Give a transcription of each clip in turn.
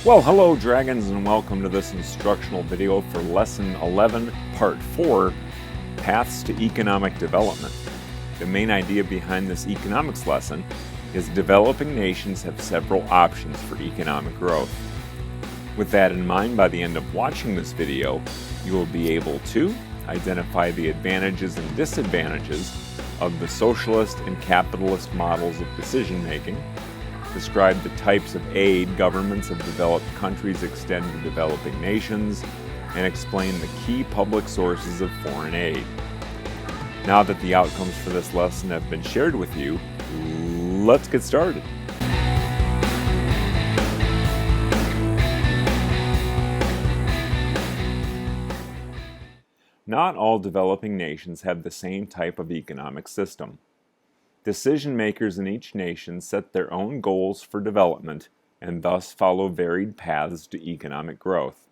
Well, hello dragons, and welcome to this instructional video for Lesson 11, Part 4, Paths to Economic Development. The main idea behind this economics lesson is developing nations have several options for economic growth. With that in mind, by the end of watching this video, you will be able to identify the advantages and disadvantages of the socialist and capitalist models of decision-making, describe the types of aid governments of developed countries extend to developing nations, and explain the key public sources of foreign aid. Now that the outcomes for this lesson have been shared with you, let's get started. Not all developing nations have the same type of economic system. Decision makers in each nation set their own goals for development and thus follow varied paths to economic growth.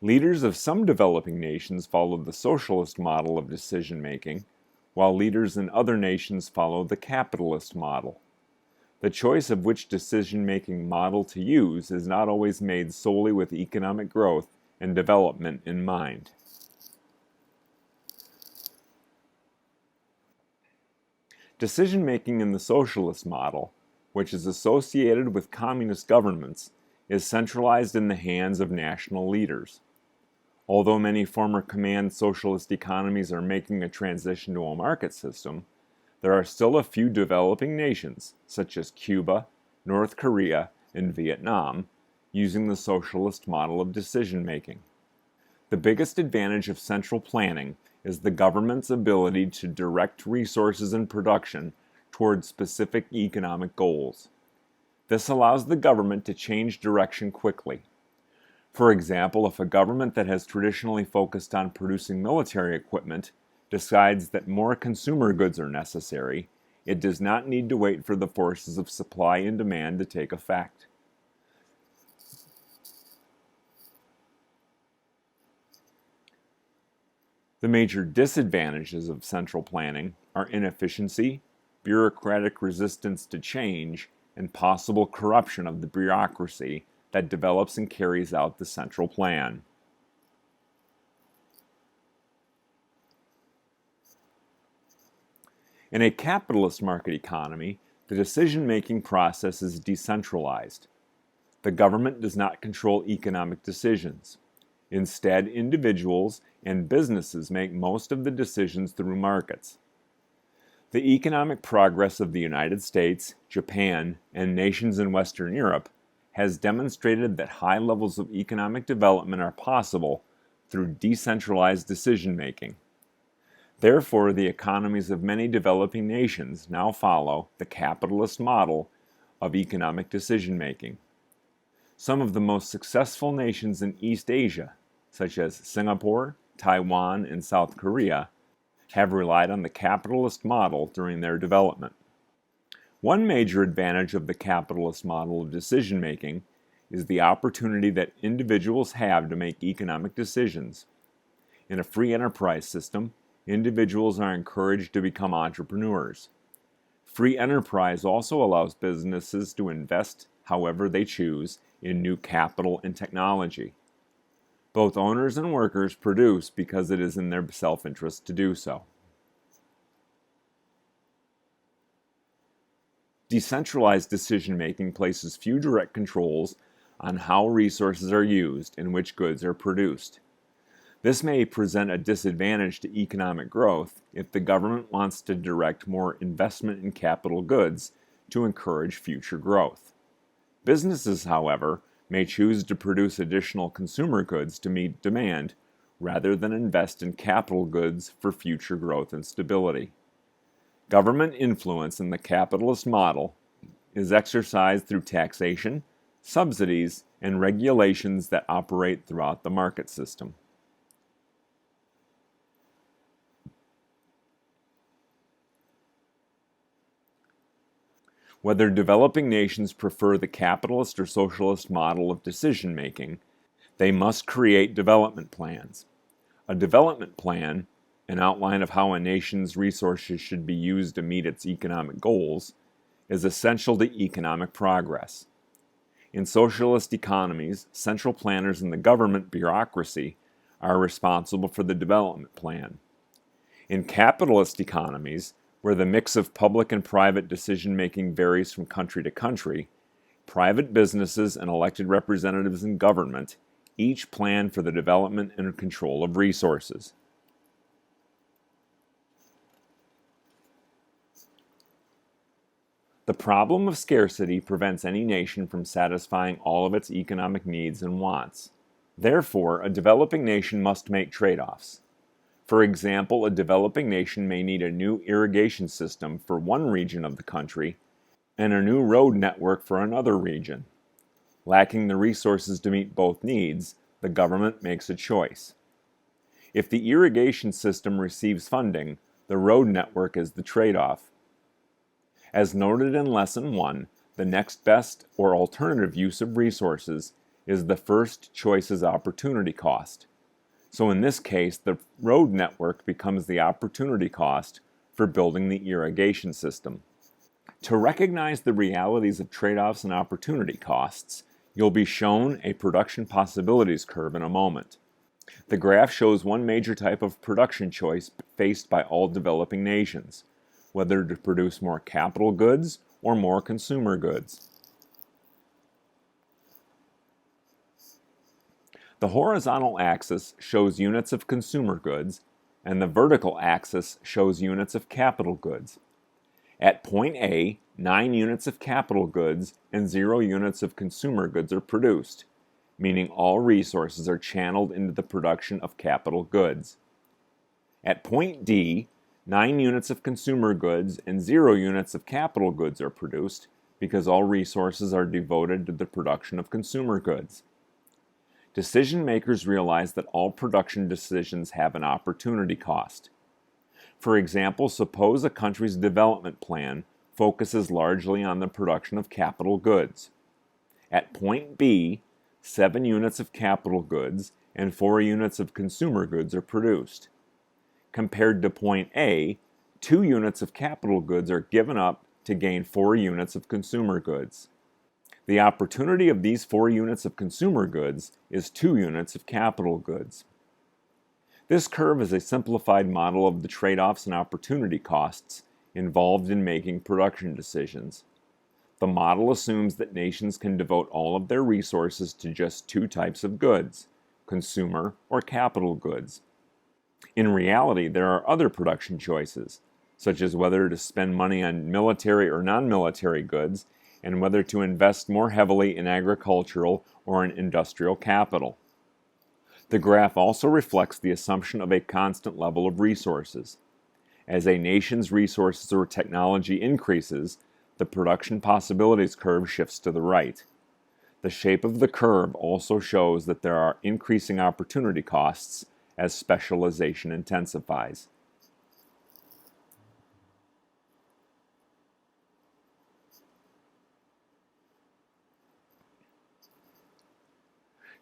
Leaders of some developing nations follow the socialist model of decision making, while leaders in other nations follow the capitalist model. The choice of which decision-making model to use is not always made solely with economic growth and development in mind. Decision-making in the socialist model, which is associated with communist governments, is centralized in the hands of national leaders. Although many former command socialist economies are making a transition to a market system, there are still a few developing nations, such as Cuba, North Korea, and Vietnam, using the socialist model of decision-making. The biggest advantage of central planning is the government's ability to direct resources and production toward specific economic goals. This allows the government to change direction quickly. For example, if a government that has traditionally focused on producing military equipment decides that more consumer goods are necessary, it does not need to wait for the forces of supply and demand to take effect. The major disadvantages of central planning are inefficiency, bureaucratic resistance to change, and possible corruption of the bureaucracy that develops and carries out the central plan. In a capitalist market economy, the decision-making process is decentralized. The government does not control economic decisions. Instead, individuals and businesses make most of the decisions through markets. The economic progress of the United States, Japan, and nations in Western Europe has demonstrated that high levels of economic development are possible through decentralized decision-making. Therefore, the economies of many developing nations now follow the capitalist model of economic decision-making. Some of the most successful nations in East Asia, such as Singapore, Taiwan, and South Korea, have relied on the capitalist model during their development. One major advantage of the capitalist model of decision-making is the opportunity that individuals have to make economic decisions. In a free enterprise system, individuals are encouraged to become entrepreneurs. Free enterprise also allows businesses to invest however they choose in new capital and technology. Both owners and workers produce because it is in their self-interest to do so. Decentralized decision-making places few direct controls on how resources are used and which goods are produced. This may present a disadvantage to economic growth if the government wants to direct more investment in capital goods to encourage future growth. Businesses, however, may choose to produce additional consumer goods to meet demand rather than invest in capital goods for future growth and stability. Government influence in the capitalist model is exercised through taxation, subsidies, and regulations that operate throughout the market system. Whether developing nations prefer the capitalist or socialist model of decision-making, they must create development plans. A development plan, an outline of how a nation's resources should be used to meet its economic goals, is essential to economic progress. In socialist economies, central planners in the government bureaucracy are responsible for the development plan. In capitalist economies, where the mix of public and private decision-making varies from country to country, private businesses and elected representatives in government each plan for the development and control of resources. The problem of scarcity prevents any nation from satisfying all of its economic needs and wants. Therefore, a developing nation must make trade-offs. For example, a developing nation may need a new irrigation system for one region of the country and a new road network for another region. Lacking the resources to meet both needs, the government makes a choice. If the irrigation system receives funding, the road network is the trade-off. As noted in Lesson 1, the next best or alternative use of resources is the first choice's opportunity cost. So in this case, the road network becomes the opportunity cost for building the irrigation system. To recognize the realities of trade-offs and opportunity costs, you'll be shown a production possibilities curve in a moment. The graph shows one major type of production choice faced by all developing nations, whether to produce more capital goods or more consumer goods. The horizontal axis shows units of consumer goods, and the vertical axis shows units of capital goods. At point A, 9 units of capital goods and 0 units of consumer goods are produced, meaning all resources are channeled into the production of capital goods. At point D, 9 units of consumer goods and 0 units of capital goods are produced because all resources are devoted to the production of consumer goods. Decision makers realize that all production decisions have an opportunity cost. For example, suppose a country's development plan focuses largely on the production of capital goods. At point B, 7 units of capital goods and 4 units of consumer goods are produced. Compared to point A, 2 units of capital goods are given up to gain 4 units of consumer goods. The opportunity of these 4 units of consumer goods is 2 units of capital goods. This curve is a simplified model of the trade-offs and opportunity costs involved in making production decisions. The model assumes that nations can devote all of their resources to just 2 types of goods, consumer or capital goods. In reality, there are other production choices, such as whether to spend money on military or non-military goods, and whether to invest more heavily in agricultural or in industrial capital. The graph also reflects the assumption of a constant level of resources. As a nation's resources or technology increases, the production possibilities curve shifts to the right. The shape of the curve also shows that there are increasing opportunity costs as specialization intensifies.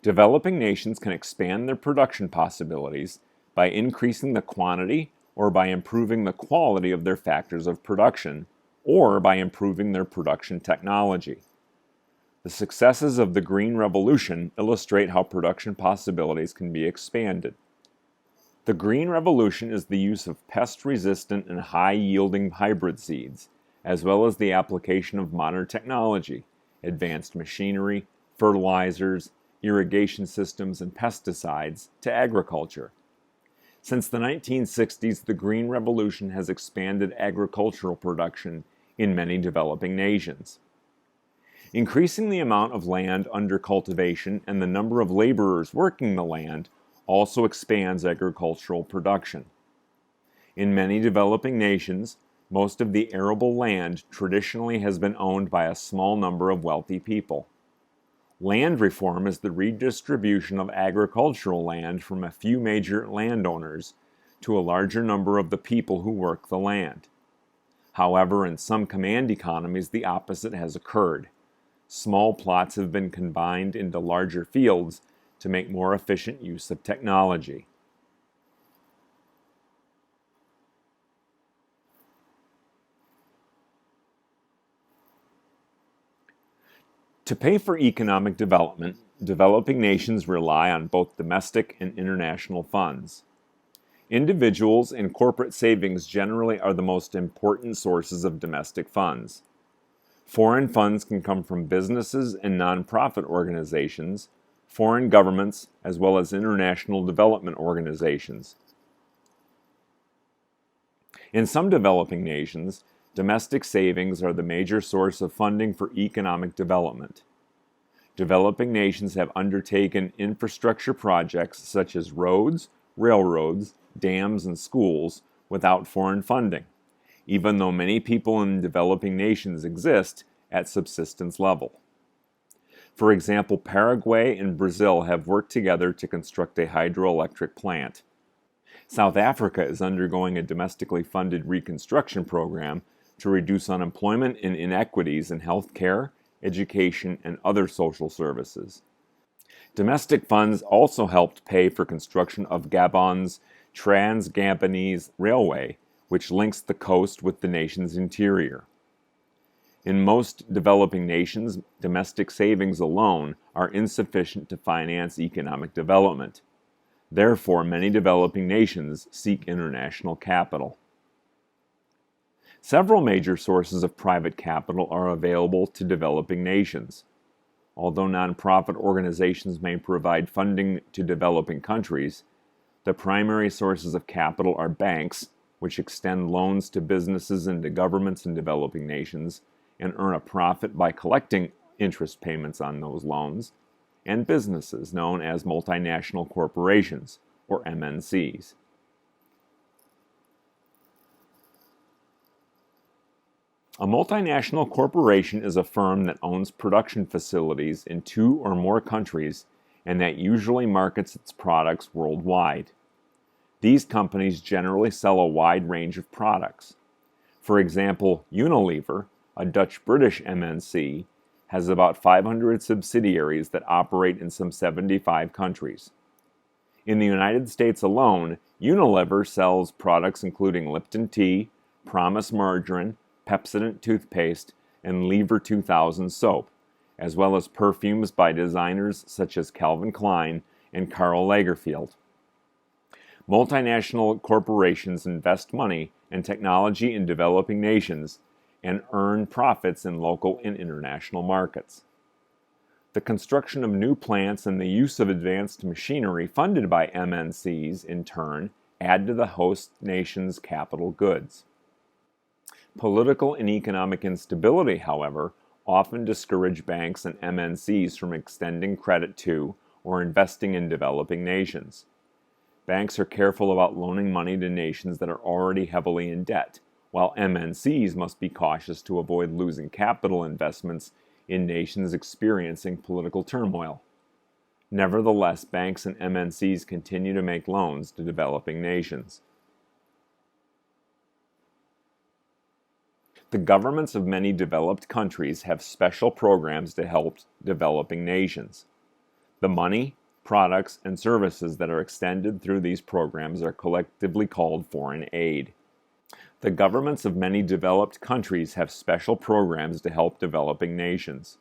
Developing nations can expand their production possibilities by increasing the quantity or by improving the quality of their factors of production, or by improving their production technology. The successes of the Green Revolution illustrate how production possibilities can be expanded. The Green Revolution is the use of pest-resistant and high-yielding hybrid seeds, as well as the application of modern technology, advanced machinery, fertilizers, irrigation systems, and pesticides to agriculture. Since the 1960s, the Green Revolution has expanded agricultural production in many developing nations. Increasing the amount of land under cultivation and the number of laborers working the land also expands agricultural production. In many developing nations, most of the arable land traditionally has been owned by a small number of wealthy people. Land reform is the redistribution of agricultural land from a few major landowners to a larger number of the people who work the land. However, in some command economies, the opposite has occurred. Small plots have been combined into larger fields to make more efficient use of technology. To pay for economic development, developing nations rely on both domestic and international funds. Individuals and corporate savings generally are the most important sources of domestic funds. Foreign funds can come from businesses and nonprofit organizations, foreign governments, as well as international development organizations. In some developing nations, domestic savings are the major source of funding for economic development. Developing nations have undertaken infrastructure projects such as roads, railroads, dams, and schools without foreign funding, even though many people in developing nations exist at subsistence level. For example, Paraguay and Brazil have worked together to construct a hydroelectric plant. South Africa is undergoing a domestically funded reconstruction program to reduce unemployment and inequities in health care, education, and other social services. Domestic funds also helped pay for construction of Gabon's Trans-Gabonese Railway, which links the coast with the nation's interior. In most developing nations, domestic savings alone are insufficient to finance economic development. Therefore, many developing nations seek international capital. Several major sources of private capital are available to developing nations. Although nonprofit organizations may provide funding to developing countries, the primary sources of capital are banks, which extend loans to businesses and to governments in developing nations and earn a profit by collecting interest payments on those loans, and businesses known as multinational corporations, or MNCs. A multinational corporation is a firm that owns production facilities in 2 or more countries and that usually markets its products worldwide. These companies generally sell a wide range of products. For example, Unilever, a Dutch-British MNC, has about 500 subsidiaries that operate in some 75 countries. In the United States alone, Unilever sells products including Lipton Tea, Promise Margarine, Pepsodent toothpaste, and Lever 2000 soap, as well as perfumes by designers such as Calvin Klein and Karl Lagerfeld. Multinational corporations invest money and technology in developing nations and earn profits in local and international markets. The construction of new plants and the use of advanced machinery funded by MNCs, in turn, add to the host nation's capital goods. Political and economic instability, however, often discourage banks and MNCs from extending credit to or investing in developing nations. Banks are careful about loaning money to nations that are already heavily in debt, while MNCs must be cautious to avoid losing capital investments in nations experiencing political turmoil. Nevertheless, banks and MNCs continue to make loans to developing nations. The governments of many developed countries have special programs to help developing nations. The money, products, and services that are extended through these programs are collectively called foreign aid. The governments of many developed countries have special programs to help developing nations.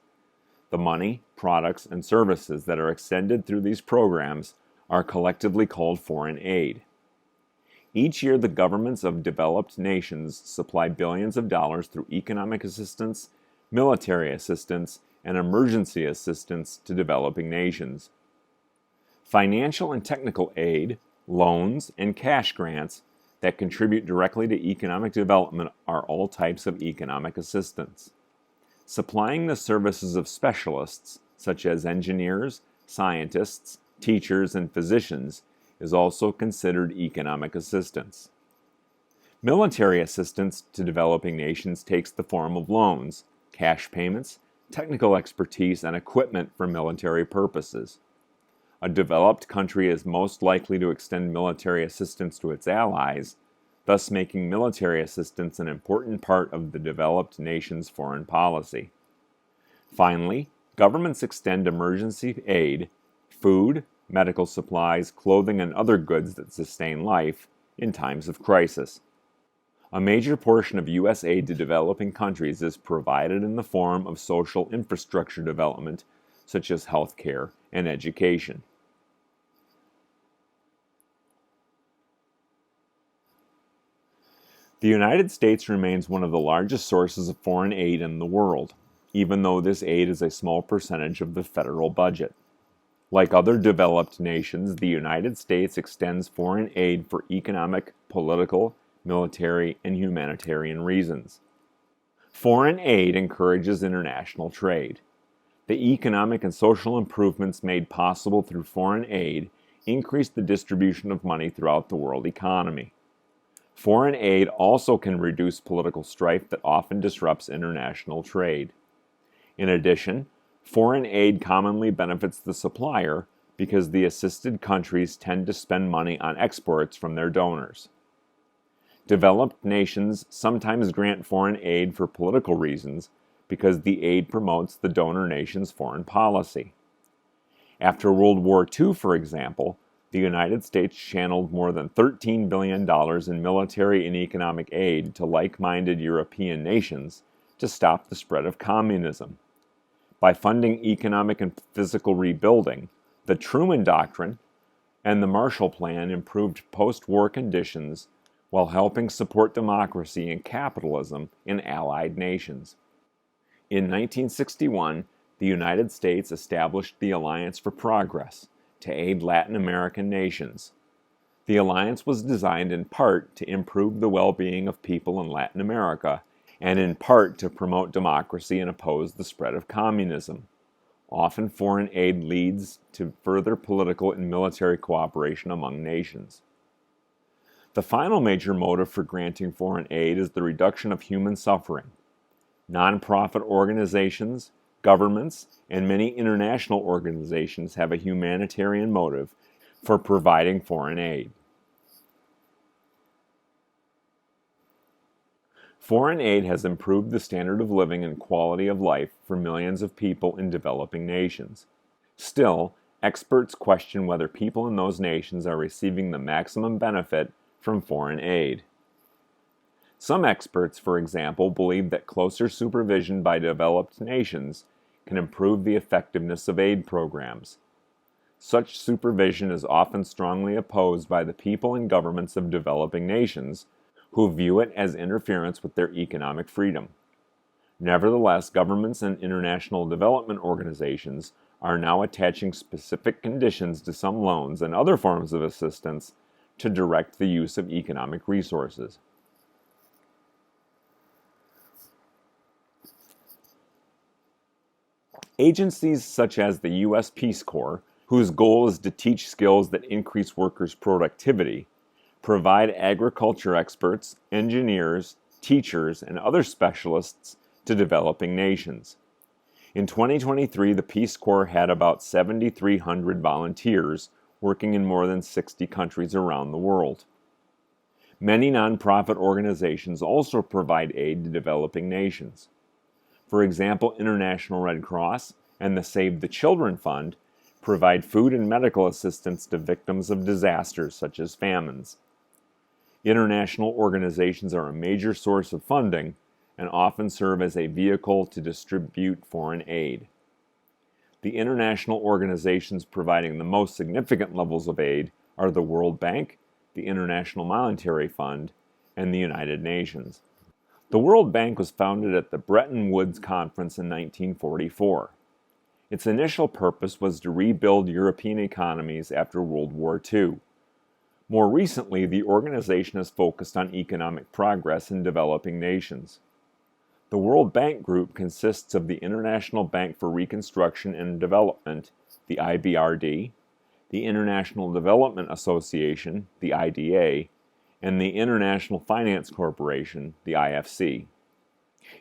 The money, products, and services that are extended through these programs are collectively called foreign aid. Each year, the governments of developed nations supply billions of dollars through economic assistance, military assistance, and emergency assistance to developing nations. Financial and technical aid, loans, and cash grants that contribute directly to economic development are all types of economic assistance. Supplying the services of specialists, such as engineers, scientists, teachers, and physicians, is also considered economic assistance. Military assistance to developing nations takes the form of loans, cash payments, technical expertise, and equipment for military purposes. A developed country is most likely to extend military assistance to its allies, thus making military assistance an important part of the developed nation's foreign policy. Finally, governments extend emergency aid, food, medical supplies, clothing, and other goods that sustain life in times of crisis. A major portion of U.S. aid to developing countries is provided in the form of social infrastructure development, such as health care and education. The United States remains one of the largest sources of foreign aid in the world, even though this aid is a small percentage of the federal budget. Like other developed nations, the United States extends foreign aid for economic, political, military, and humanitarian reasons. Foreign aid encourages international trade. The economic and social improvements made possible through foreign aid increase the distribution of money throughout the world economy. Foreign aid also can reduce political strife that often disrupts international trade. In addition, foreign aid commonly benefits the supplier because the assisted countries tend to spend money on exports from their donors. Developed nations sometimes grant foreign aid for political reasons because the aid promotes the donor nation's foreign policy. After World War II, for example, the United States channeled more than $13 billion in military and economic aid to like-minded European nations to stop the spread of communism. By funding economic and physical rebuilding, the Truman Doctrine and the Marshall Plan improved post-war conditions while helping support democracy and capitalism in Allied nations. In 1961, the United States established the Alliance for Progress to aid Latin American nations. The alliance was designed in part to improve the well-being of people in Latin America and in part to promote democracy and oppose the spread of communism. Often foreign aid leads to further political and military cooperation among nations. The final major motive for granting foreign aid is the reduction of human suffering. Nonprofit organizations, governments, and many international organizations have a humanitarian motive for providing foreign aid. Foreign aid has improved the standard of living and quality of life for millions of people in developing nations. Still, experts question whether people in those nations are receiving the maximum benefit from foreign aid. Some experts, for example, believe that closer supervision by developed nations can improve the effectiveness of aid programs. Such supervision is often strongly opposed by the people and governments of developing nations, who view it as interference with their economic freedom. Nevertheless, governments and international development organizations are now attaching specific conditions to some loans and other forms of assistance to direct the use of economic resources. Agencies such as the U.S. Peace Corps, whose goal is to teach skills that increase workers' productivity, provide agriculture experts, engineers, teachers, and other specialists to developing nations. In 2023, the Peace Corps had about 7,300 volunteers working in more than 60 countries around the world. Many nonprofit organizations also provide aid to developing nations. For example, International Red Cross and the Save the Children Fund provide food and medical assistance to victims of disasters such as famines. International organizations are a major source of funding and often serve as a vehicle to distribute foreign aid. The international organizations providing the most significant levels of aid are the World Bank, the International Monetary Fund, and the United Nations. The World Bank was founded at the Bretton Woods Conference in 1944. Its initial purpose was to rebuild European economies after World War II. More recently, the organization has focused on economic progress in developing nations. The World Bank Group consists of the International Bank for Reconstruction and Development, the IBRD, the International Development Association, the IDA, and the International Finance Corporation, the IFC.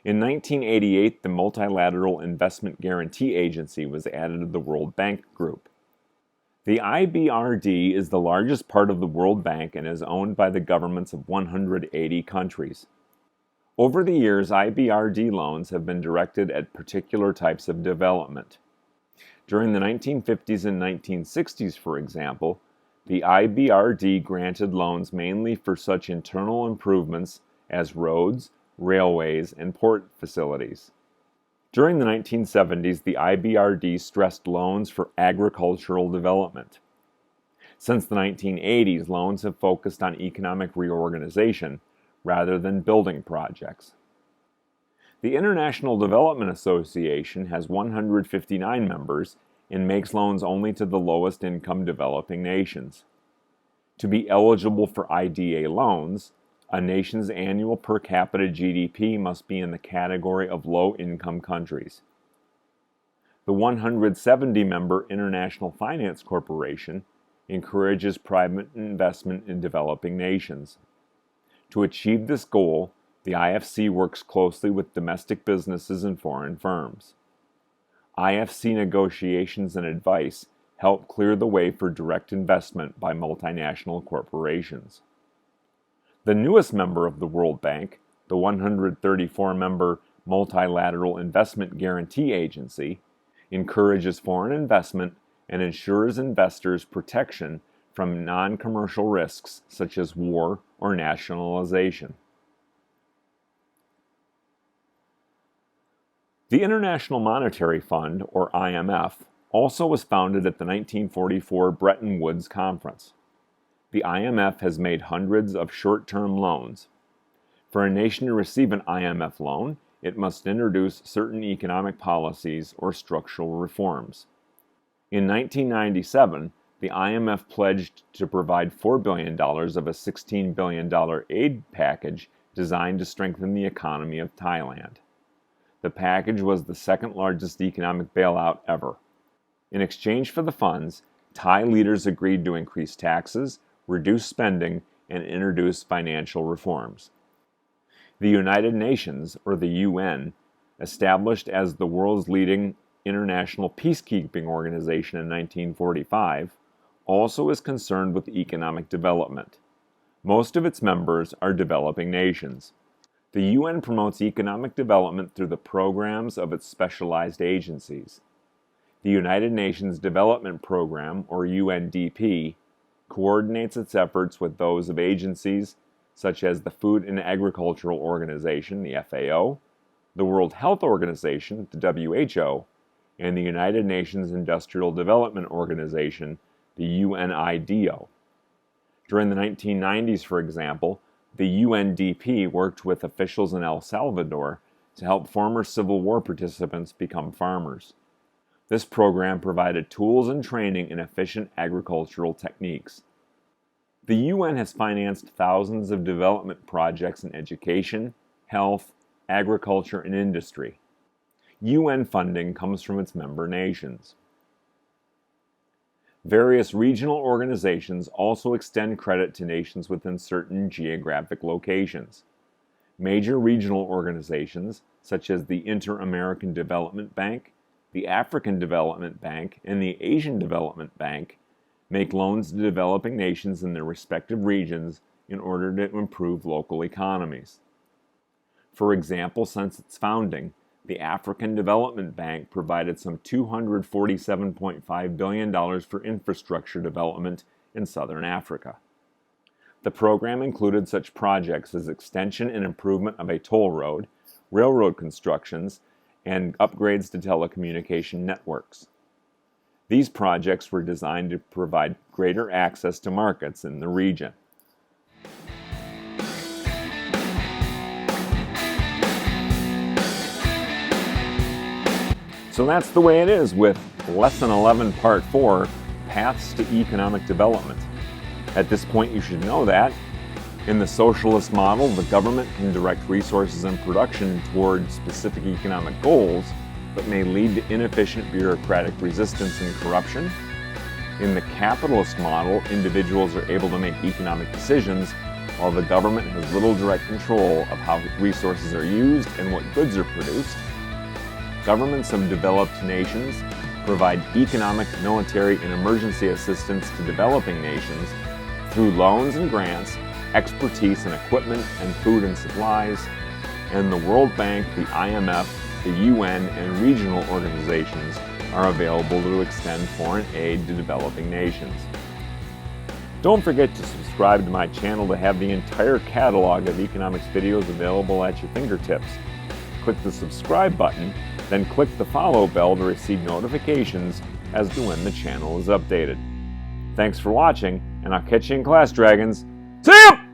In 1988, the Multilateral Investment Guarantee Agency was added to the World Bank Group. The IBRD is the largest part of the World Bank and is owned by the governments of 180 countries. Over the years, IBRD loans have been directed at particular types of development. During the 1950s and 1960s, for example, the IBRD granted loans mainly for such internal improvements as roads, railways, and port facilities. During the 1970s, the IBRD stressed loans for agricultural development. Since the 1980s, loans have focused on economic reorganization rather than building projects. The International Development Association has 159 members and makes loans only to the lowest income developing nations. To be eligible for IDA loans, a nation's annual per capita GDP must be in the category of low-income countries. The 170-member International Finance Corporation encourages private investment in developing nations. To achieve this goal, the IFC works closely with domestic businesses and foreign firms. IFC negotiations and advice help clear the way for direct investment by multinational corporations. The newest member of the World Bank, the 134-member Multilateral Investment Guarantee Agency, encourages foreign investment and ensures investors protection from non-commercial risks such as war or nationalization. The International Monetary Fund, or IMF, also was founded at the 1944 Bretton Woods Conference. The IMF has made hundreds of short-term loans. For a nation to receive an IMF loan, it must introduce certain economic policies or structural reforms. In 1997, the IMF pledged to provide $4 billion of a $16 billion aid package designed to strengthen the economy of Thailand. The package was the second largest economic bailout ever. In exchange for the funds, Thai leaders agreed to increase taxes, reduce spending, and introduce financial reforms. The United Nations, or the UN, established as the world's leading international peacekeeping organization in 1945, also is concerned with economic development. Most of its members are developing nations. The UN promotes economic development through the programs of its specialized agencies. The United Nations Development Program, or UNDP, coordinates its efforts with those of agencies such as the Food and Agricultural Organization, the FAO, the World Health Organization, the WHO, and the United Nations Industrial Development Organization, the UNIDO. During the 1990s, for example, the UNDP worked with officials in El Salvador to help former Civil War participants become farmers. This program provided tools and training in efficient agricultural techniques. The UN has financed thousands of development projects in education, health, agriculture, and industry. UN funding comes from its member nations. Various regional organizations also extend credit to nations within certain geographic locations. Major regional organizations, such as the Inter-American Development Bank, the African Development Bank, and the Asian Development Bank, make loans to developing nations in their respective regions in order to improve local economies. For example, since its founding, the African Development Bank provided some $247.5 billion for infrastructure development in southern Africa. The program included such projects as extension and improvement of a toll road, railroad constructions, and upgrades to telecommunication networks. These projects were designed to provide greater access to markets in the region. So that's the way it is with Lesson 11, Part 4, Paths to Economic Development. At this point, you should know that in the socialist model, the government can direct resources and production toward specific economic goals, but may lead to inefficient bureaucratic resistance and corruption. In the capitalist model, individuals are able to make economic decisions, while the government has little direct control of how resources are used and what goods are produced. Governments of developed nations provide economic, military, and emergency assistance to developing nations through loans and grants, expertise in equipment and food and supplies, and the World Bank, the IMF, the UN, and regional organizations are available to extend foreign aid to developing nations. Don't forget to subscribe to my channel to have the entire catalog of economics videos available at your fingertips. Click the subscribe button, then click the follow bell to receive notifications as to when the channel is updated. Thanks for watching, and I'll catch you in class, Dragons. See ya!